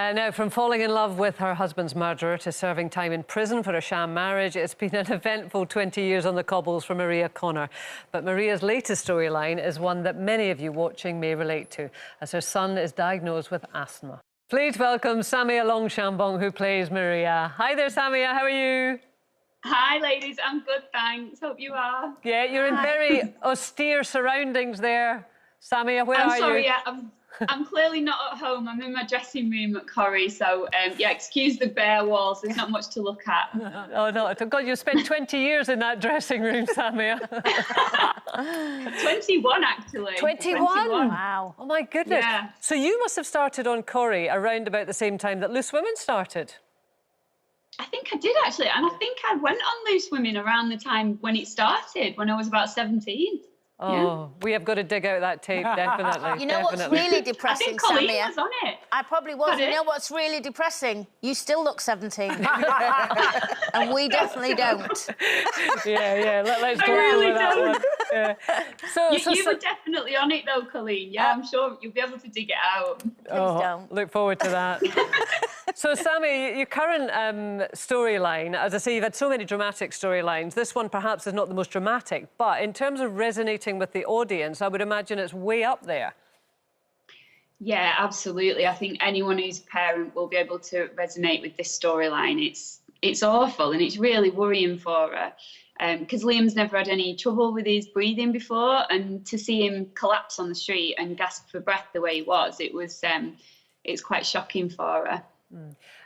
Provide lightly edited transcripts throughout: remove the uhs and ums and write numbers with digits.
Now, from falling in love with her husband's murderer to serving time in prison for a sham marriage, it's been an eventful 20 years on the cobbles for Maria Connor. But Maria's latest storyline is one that many of you watching may relate to, as her son is diagnosed with asthma. Please welcome Samia Longchambon, who plays Maria. Hi there, Samia. How are you? Hi, ladies. I'm good, thanks. Hope you are. Yeah, you're in very austere surroundings there. Samia, where are you? I'm sorry, yeah, I'm clearly not at home. I'm in my dressing room at Corrie, so yeah, excuse the bare walls. There's not much to look at. Oh, no. God, you spent 20 years in that dressing room, Samia. 21, actually. 21? Wow. Oh, my goodness. Yeah. So you must have started on Corrie around about the same time that Loose Women started. I think I did, actually. And I think I went on Loose Women around the time when it started, when I was about 17. Oh, yeah. We have got to dig out that tape, definitely. You know what's really depressing, I think Colleen Samia? was on it. I probably was. Pardon? You know what's really depressing? You still look 17. And we definitely don't. Yeah, let's I go really with that don't. one. Yeah. You were definitely on it, though, Colleen. Yeah, I'm sure you'll be able to dig it out. Please don't. Look forward to that. So, Sammy, your current storyline, as I say, you've had so many dramatic storylines. This one perhaps is not the most dramatic, but in terms of resonating with the audience, I would imagine it's way up there. Yeah, absolutely. I think anyone who's a parent will be able to resonate with this storyline. It's awful and it's really worrying for her. Because Liam's never had any trouble with his breathing before, and to see him collapse on the street and gasp for breath the way he was, it's quite shocking for her.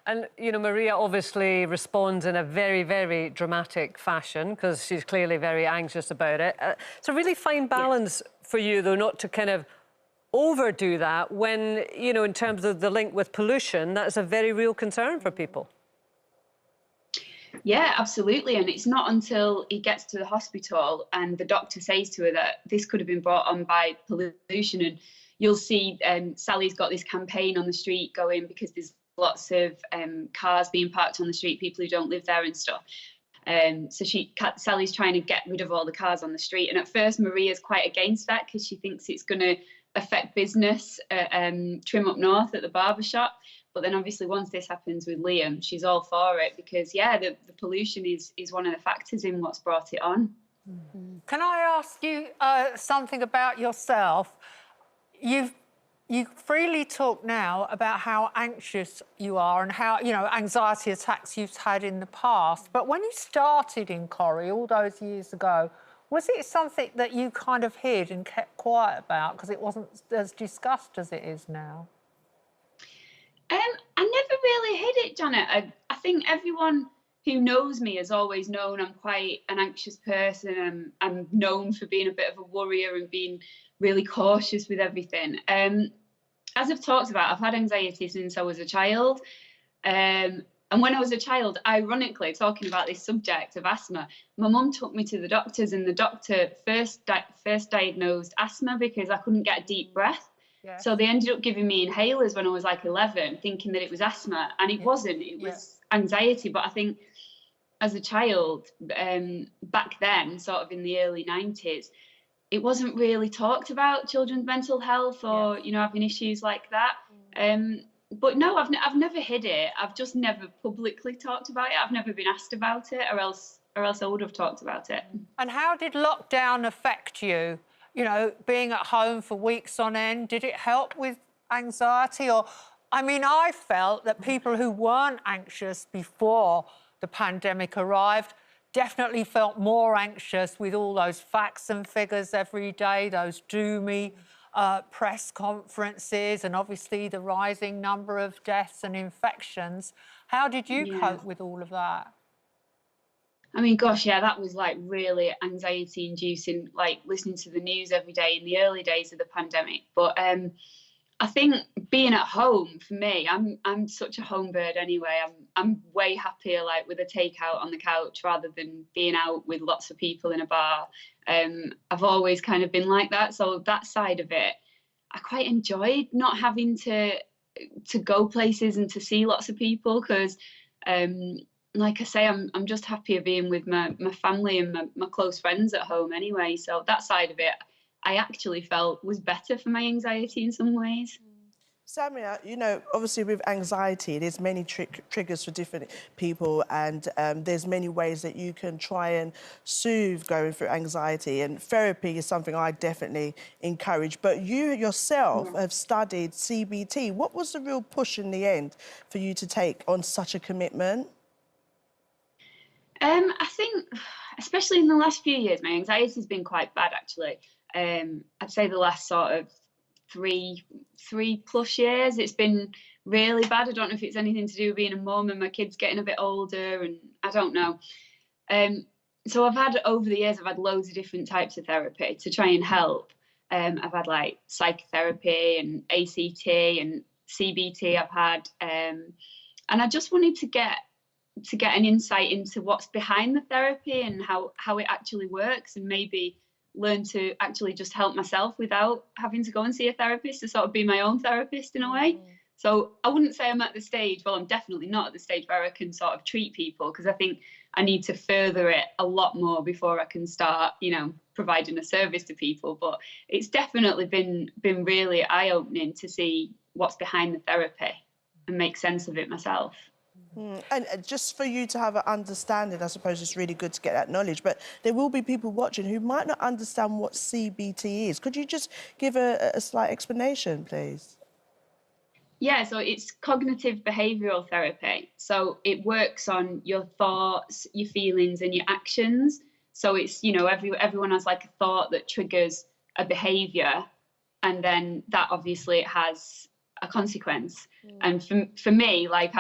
And, you know, Maria obviously responds in a very, very dramatic fashion because she's clearly very anxious about it. It's a really fine balance for you, though, not to kind of overdo that when, you know, in terms of the link with pollution, that's a very real concern for people. Yeah, absolutely. And it's not until he gets to the hospital and the doctor says to her that this could have been brought on by pollution. And you'll see Sally's got this campaign on the street going because there's lots of cars being parked on the street, people who don't live there and stuff. So Sally's trying to get rid of all the cars on the street. And at first, Maria's quite against that because she thinks it's going to affect business at Trim Up North at the barber shop. But then obviously once this happens with Liam, she's all for it because, yeah, the pollution is one of the factors in what's brought it on. Can I ask you something about yourself? You freely talk now about how anxious you are and how, you know, anxiety attacks you've had in the past. But when you started in Corrie all those years ago, was it something that you kind of hid and kept quiet about because it wasn't as discussed as it is now? I never really hid it, Janet. I think everyone who knows me has always known I'm quite an anxious person. I'm known for being a bit of a worrier and being really cautious with everything. As I've talked about, I've had anxiety since I was a child. And when I was a child, ironically, talking about this subject of asthma, my mum took me to the doctors and the doctor first diagnosed asthma because I couldn't get a deep breath. Yeah. So they ended up giving me inhalers when I was like 11, thinking that it was asthma, and it wasn't. It was anxiety. But I think as a child, back then, sort of in the early 90s, it wasn't really talked about, children's mental health or, you know, having issues like that. But no, I've never hid it. I've just never publicly talked about it. I've never been asked about it, or else I would have talked about it. And how did lockdown affect you? You know, being at home for weeks on end, did it help with anxiety? Or, I mean, I felt that people who weren't anxious before the pandemic arrived definitely felt more anxious with all those facts and figures every day, those doomy press conferences, and obviously the rising number of deaths and infections. How did you cope with all of that? I mean, gosh, yeah, that was like really anxiety inducing, like listening to the news every day in the early days of the pandemic. But I think being at home for me, I'm such a home bird anyway. I'm way happier like with a takeout on the couch rather than being out with lots of people in a bar. I've always kind of been like that. So that side of it, I quite enjoyed not having to go places and to see lots of people because like I say, I'm just happier being with my family and my close friends at home anyway. So that side of it, I actually felt was better for my anxiety in some ways. Samia, you know, obviously with anxiety, there's many triggers for different people, and there's many ways that you can try and soothe going through anxiety, and therapy is something I definitely encourage. But you yourself have studied CBT. What was the real push in the end for you to take on such a commitment? I think, especially in the last few years, my anxiety has been quite bad, actually. I'd say the last sort of three plus years, it's been really bad. I don't know if it's anything to do with being a mum and my kids getting a bit older, and I don't know. So over the years, I've had loads of different types of therapy to try and help. I've had like psychotherapy and ACT and CBT I've had, and I just wanted to get an insight into what's behind the therapy and how it actually works, and maybe learn to actually just help myself without having to go and see a therapist, to sort of be my own therapist in a way. So I wouldn't say I'm at the stage, well, I'm definitely not at the stage where I can sort of treat people, because I think I need to further it a lot more before I can start, you know, providing a service to people. But it's definitely been really eye-opening to see what's behind the therapy and make sense of it myself. And just for you to have an understanding, I suppose it's really good to get that knowledge, but there will be people watching who might not understand what CBT is. Could you just give a slight explanation, please? Yeah, so it's cognitive behavioural therapy. So it works on your thoughts, your feelings and your actions. So it's, you know, everyone has like a thought that triggers a behaviour, and then that obviously has a consequence. And for me, like,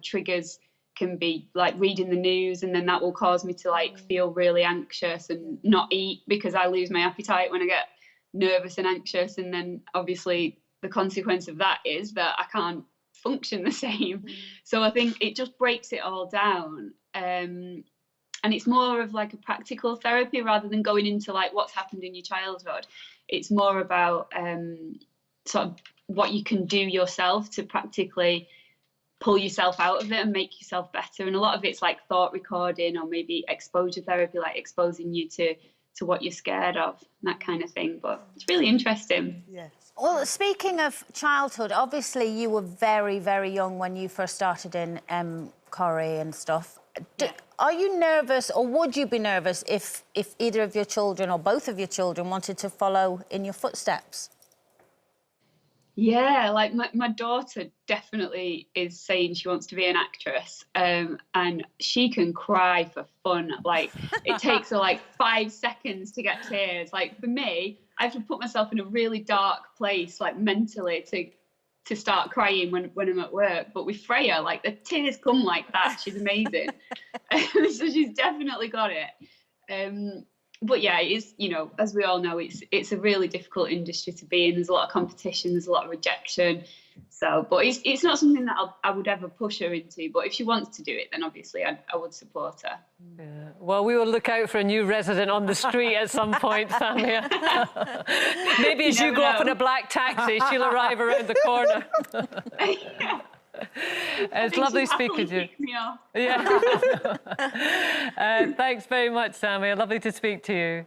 triggers can be like reading the news, and then that will cause me to like feel really anxious and not eat, because I lose my appetite when I get nervous and anxious. And then obviously the consequence of that is that I can't function the same. So I think it just breaks it all down. And it's more of like a practical therapy rather than going into like what's happened in your childhood. It's more about sort of what you can do yourself to practically pull yourself out of it and make yourself better. And a lot of it's like thought recording, or maybe exposure therapy, like exposing you to what you're scared of, and that kind of thing. But it's really interesting. Yes. Well, speaking of childhood, obviously you were very, very young when you first started in Corrie and stuff. Are you nervous, or would you be nervous if either of your children or both of your children wanted to follow in your footsteps? Yeah, like my daughter definitely is saying she wants to be an actress, and she can cry for fun. Like, it takes her like 5 seconds to get tears. Like, for me, I have to put myself in a really dark place, like mentally, to start crying when I'm at work. But with Freya, like, the tears come like that. She's amazing. So she's definitely got it. But yeah, it is, you know, as we all know, it's a really difficult industry to be in. There's a lot of competition, there's a lot of rejection. So, but it's not something that I would ever push her into. But if she wants to do it, then obviously I would support her. Yeah. Well, we will look out for a new resident on the street at some point, Samia. Maybe as you go off in a black taxi, she'll arrive around the corner. Yeah. It's lovely speaking to you. Yeah. Thanks very much, Samia. Lovely to speak to you.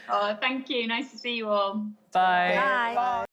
Oh, thank you. Nice to see you all. Bye. Bye. Bye.